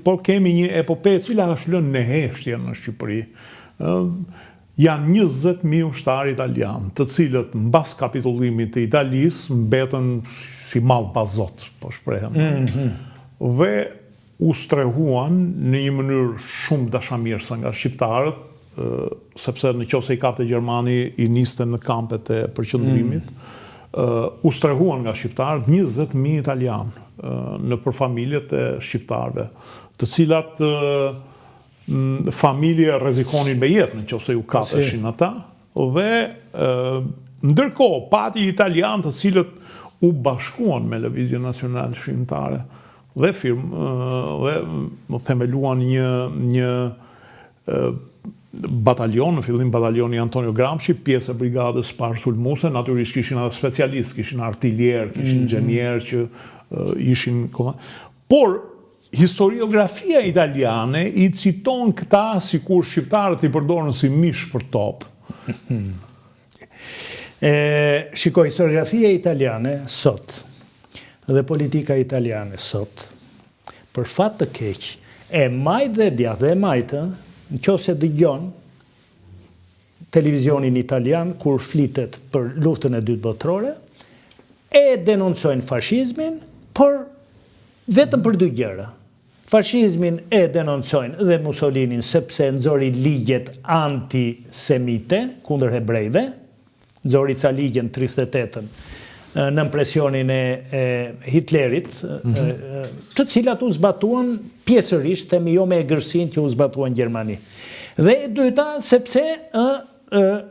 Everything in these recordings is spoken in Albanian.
Por kemi një epope cila është lënë në heshtje në Shqipëri. Janë 20.000 ushtarë italianë, të cilët mbas kapitullimit të Italisë mbetën si mall pa zot, po shprehem. Dhe u strehuan në një mënyrë shumë dashamirëse nga shqiptarët, sepse në qoftë se i kapte Gjermani i niste në kampet e përqendrimit, u strehuan nga shqiptarët 20.000 italianë në për familjet e shqiptarëve, të cilat familje rrezikonin me jetë në qoftë se u kapeshin ata, dhe ndërkohë pati italianë të cilët u bashkuan me Lëvizjen Nacionale Shqiptare dhe dhe themeluan një batalion, në fillim batalioni Antonio Gramsci, pjesë e brigadës Spar Sulmuse, natyrisht kishin edhe specialistë, kishin artiljer, kishin inxhinier që ishin... Por, historiografia italiane i citon këta sikur shqiptarët i përdorën si mish për top. Shikoj, historiografia italiane sot dhe politika italiane sot, për fat të keq, e majt dhe djathtë dhe majtë, në qoftë se dëgjon televizionin italian kur flitet për luftën e dytë botërore, e denoncojnë fashizmin, por vetëm për dy gjëra. Fashizmin e denoncojnë dhe Mussolinin sepse nxori ligjet antisemite kundër hebrejve, nxori ca ligjen 38-ën në presionin e Hitlerit, të cilat u zbatuan pjesërisht, themi jo me egërsin që u zbatuan Gjermani. Dhe e dyta, sepse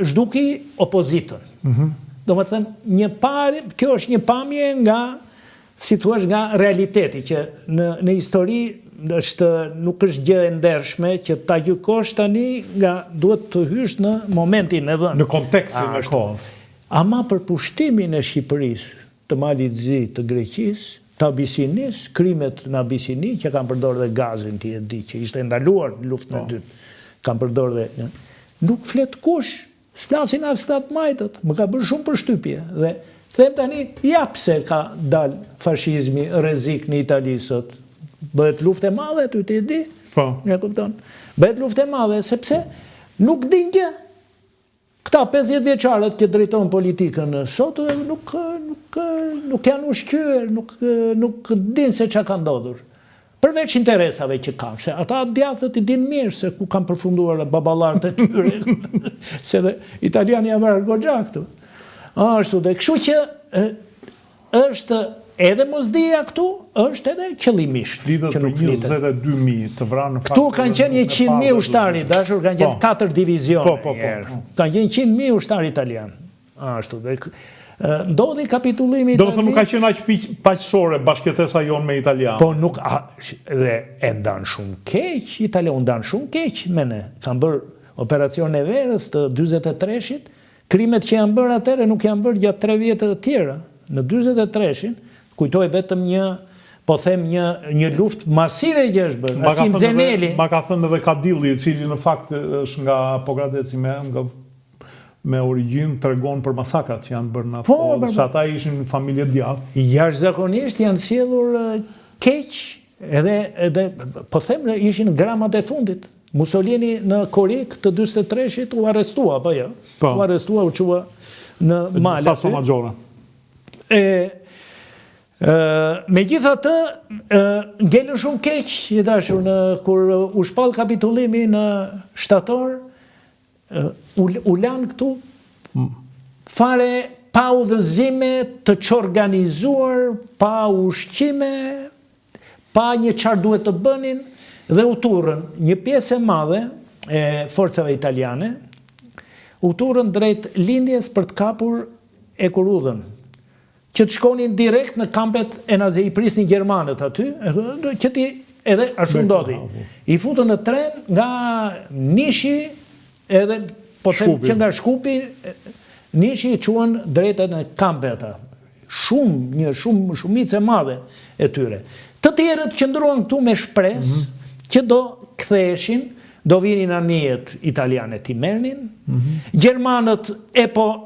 zhduki opozitën. Do më thënë, kjo është një pamje nga, si thua, nga realiteti, që në histori nuk është gjë e ndershme që ta gjykosh tani nga duhet të hysh në momentin e dhënë. Në kontekstin e kohës. Ama për pushtimin e Shqipërisë, të Malit Zi, të Greqisë, të Abisinisë, krimet në Abisini, që kanë përdorur dhe gazin, ti e di, që ishte ndaluar në luftën e dytë, kanë përdorur dhe... Nuk flet kush, s'flasin as këta majtët, më ka bërë shumë përshtypje. Dhe them tani, ja pse ka dal fashizmi rrezik në Itali sot. Bëhet luftë e madhe, ty ti e di? Po. Ja kupton. Bëhet luftë e madhe, sepse nuk din gjë. Këta 50 vjeçarët që drejtojnë politikën sot nuk janë ushqyer, nuk din se çka ka ndodhur. Përveç interesave që kanë, se ata djathët i din mirë se ku kanë përfunduar baballarët e tyre, se dhe italiani janë marrë goxha këtu. Ashtu dhe kështu që është edhe mosdia këtu, është edhe qëllimisht që nuk flitet. 22.000 të vranë në fakt. Këtu kanë qenë 100.000 ushtari, dashur, kanë qenë 4 divizione. Kanë qenë 100.000 ushtari italian. Ashtu dhe ndodhi kapitullimi do të thënë nuk ka qenë aq paqësore bashkëtesa jonë me italianë. Po nuk dhe e ndan shumë keq, italianë ndan shumë keq me ne. Kanë bërë operacion e verës të 43-shit, krimet që janë bërë atëre nuk janë bërë gjatë 3 vjetët të tjera. Në 43-shin kujtoj vetëm po them një luftë masive që është bërë. Asim Zeneli. Ma ka thënë edhe Kadilli, i cili në fakt është nga Pogradeci me origjinë tregon për masakrat që janë bërë në ato, se ata ishin familje djathtë. Jashtëzakonisht janë sjellur keq, edhe po them ishin gramat e fundit. Mussolini në Korik të 43-shit u arrestua, apo jo? U arrestua, u çua në mal. Sasso Maggiore. Megjithatë, ngelën shumë keq, i dashur, kur u shpall kapitullimi në shtator, u lanë këtu fare pa udhëzime të çorganizuar, pa ushqime, pa një çfarë duhet të bënin, dhe u turrën një pjesë e madhe e forcave italiane, u turrën drejt lindjes për të kapur Ekurudhën, që të shkonin direkt në kampet e nazi, i prisnin gjermanët aty, që ti edhe ashtu ndodhi. I futën në tren nga Nishi, edhe po them që nga Shkupi, Nishi i quan drejt në kampe ata. Një shumicë e madhe e tyre. Të tjerët qëndruan këtu me shpresë që do ktheheshin, do vinin anijet italiane t'i merrnin. Gjermanët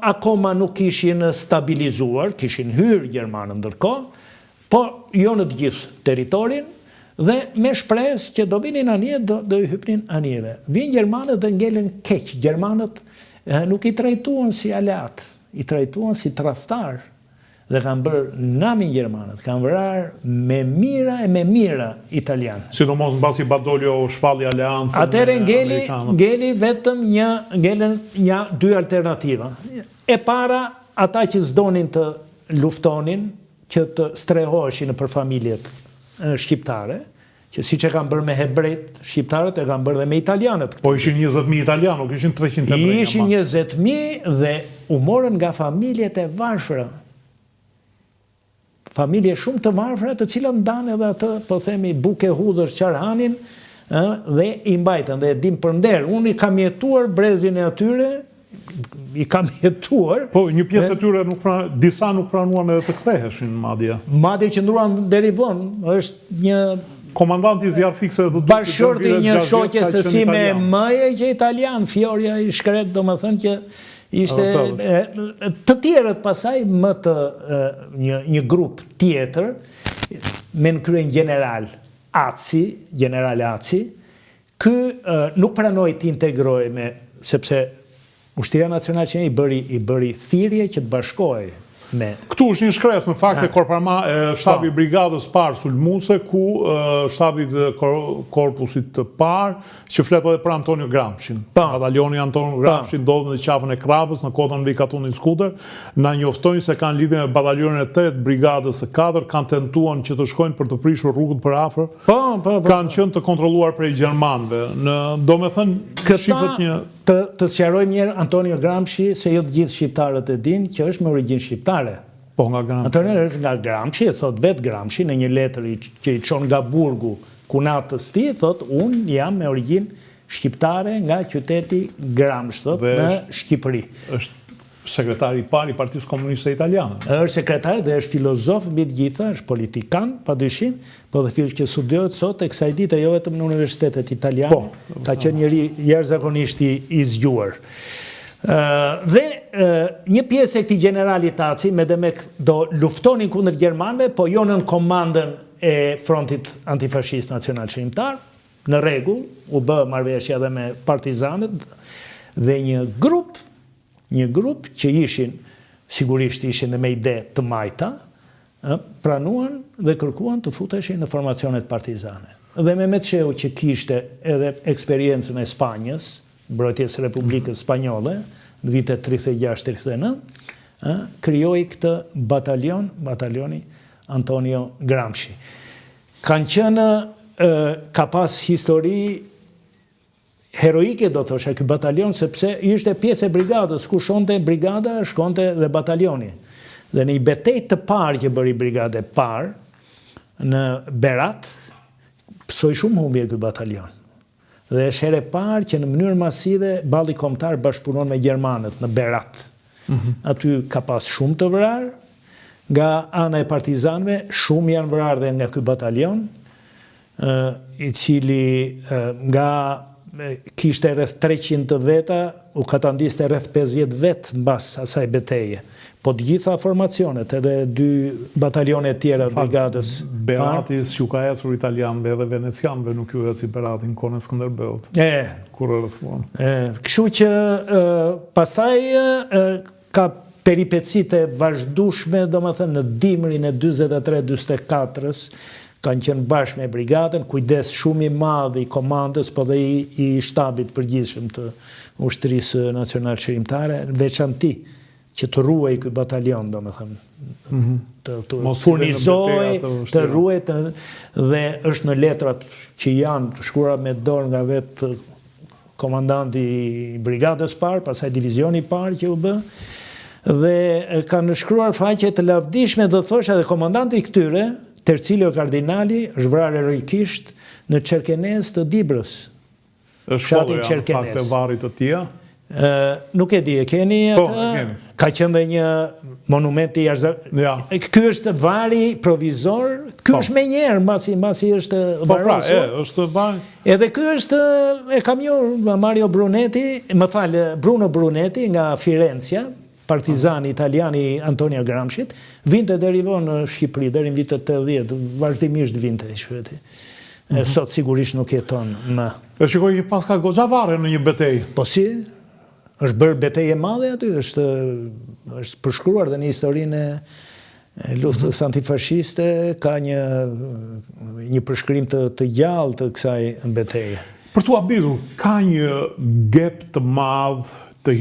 akoma nuk ishin stabilizuar, kishin hyrë Gjermanët ndërkohë, po jo në të gjithë territorin, dhe me shpresë që do vinin anije, do i hypnin anijeve. Vinë Gjermanët dhe ngelen keq. Gjermanët nuk i trajtuan si aleat, i trajtuan si tradhtar dhe kanë bërë namin Gjermanët, kanë vrarë me mira e me mira italianë. Sidomos mbasi Badoglio shpalli aleancën. Atëherë ngeli vetëm një dy alternativa. E para, ata që s'donin të luftonin, që të strehoheshin për familjet shqiptare, që si që kanë bërë me hebrejt, shqiptarët e kanë bërë dhe me italianët. Po ishin 20.000 italianë, nuk ishin 300 hebrejt. Ishin 20.000 dhe u morën nga familjet e varfëra. Familje shumë të varfëra, të cilën ndanë edhe atë, po themi, buke hudhër qarhanin, dhe i mbajtën, dhe dim për nder. Unë i kam jetuar brezin e atyre, i kam jetuar. Po, një pjesë e tyre, disa nuk pranuan edhe të ktheheshin, madje. Madje që ndruan deri vonë, është një... Komandanti zjarë fikse dhe bashkërti një shoqe se si me mëje që italian, Fjorja i shkret, do më thënë që ishte të tjerët pasaj më të një grup tjetër, me në kryen general Aci, kë nuk pranoj të integroj me, sepse Ushtria Nacionale që i bëri thirrje që të bashkoj me... Këtu është një shkres në fakt e korparma shtabi brigadës parë sulmuse, ku shtabi korpusit të parë, që flet edhe për Antonio Gramshin. Batalioni Antonio Gramshin ndodhen në qafën e Krapës, në kotën mbi Katunin Skuder, na njoftojnë se kanë lidhje me batalionin e 3 brigadës së 4, kanë tentuar që të shkojnë për të prishur rrugën për afër, kanë qenë të kontrolluar prej gjermanëve. Domethënë shifet një... Të sqarojmë njerë Antonio Gramsci, se jo të gjithë shqiptarët e din, që është me origjinë shqiptare. Po, nga Gramsci. Antonio është nga Gramsci, thot vetë Gramsci, në një letër që i çon nga burgu kunatës ti, thot, unë jam me origjinë shqiptare nga qyteti Gramsci, thot, në Shqipëri. Është sekretari i parë i Partisë Komuniste Italiane. Është sekretari dhe është filozof mbi të gjitha, është politikan, padyshim, po dhe fill që studiohet sot e kësaj dite jo vetëm në universitetet italiane, ka qenë njëri jashtëzakonisht i zgjuar. Dhe një pjesë e këtij generali Taci, me demek do luftonin kundër gjermanëve, po jo në komandën e Frontit Antifashist Nacional Shqiptar, në rregull, u bë marrëveshje edhe me partizanët dhe një grup që sigurisht ishin me ide të majta, pranuan dhe kërkuan të futeshin në formacionet partizane. Dhe Mehmet Shehu që kishte edhe eksperiencën e Spanjës, mbrojtjes Republikës Spanjolle, në vitet 36-39, krijoi këtë batalioni Antonio Gramsci. Kanë qenë, ka pas histori heroike, do të thosha, ky batalion, sepse ishte pjesë e brigadës, ku shkonte brigada, shkonte dhe batalioni. Dhe në i betejë të parë që bëri brigade parë, në Berat, pësoj shumë humbje ky batalion. Dhe është herë e parë që në mënyrë masive balli kombëtar bashkëpunon me gjermanët në Berat. Aty ka pas shumë të vrarë, nga ana e partizanëve, shumë janë vrarë dhe nga ky batalion, i cili nga kishte rreth 300 të veta, u katandiste rreth 50 vetë mbas asaj beteje. Po të gjitha formacionet, edhe 2 batalione tjera brigadës. Berati s'ju ka ecur italianëve edhe venecianëve nuk ju eci Berati në kohën e Skënderbeut. Kur rrethuan. Kështu që pastaj ka peripecite vazhdueshme, domethënë në dimrin e 43-44-s, kanë qenë bashkë me brigadën, kujdes shumë i madh i komandës, po dhe i shtabit përgjithshëm të Ushtrisë Nacionale Shqiptare, veçanti që të ruaj ky batalion, domethënë, të furnizoj, të ruaj, dhe është në letrat që janë të shkruara me dorë nga vetë komandanti i brigadës parë, pastaj divizioni parë që u bë, dhe kanë shkruar faqe të lavdishme, do thosha, dhe komandanti i këtyre, Tercilio Kardinali, është vrarë heroikisht në Çerkenes të Dibrës. Shkolla janë fakte varrit të tija? Nuk e di, e keni atë? Ka qenë dhe një monument i jashtëzakonshëm. Ky është vari provizor, ky është më njëherë mbasi është varosur. Është vari. Edhe ky është, e kam njohur Mario Brunetti, Bruno Brunetti nga Firenze, partizani italiani Antonio Gramsci, vinte deri vonë në Shqipëri, deri në vitet 80, vazhdimisht vinte i shpëti. sot sigurisht nuk jeton më. E shikoj pas ka goxha varre në një betejë. Po si, është bërë betejë e madhe aty, është përshkruar dhe në historinë e luftës antifashiste, ka një përshkrim të gjallë të kësaj betejë. Për tu abitur, ka një gep të madh të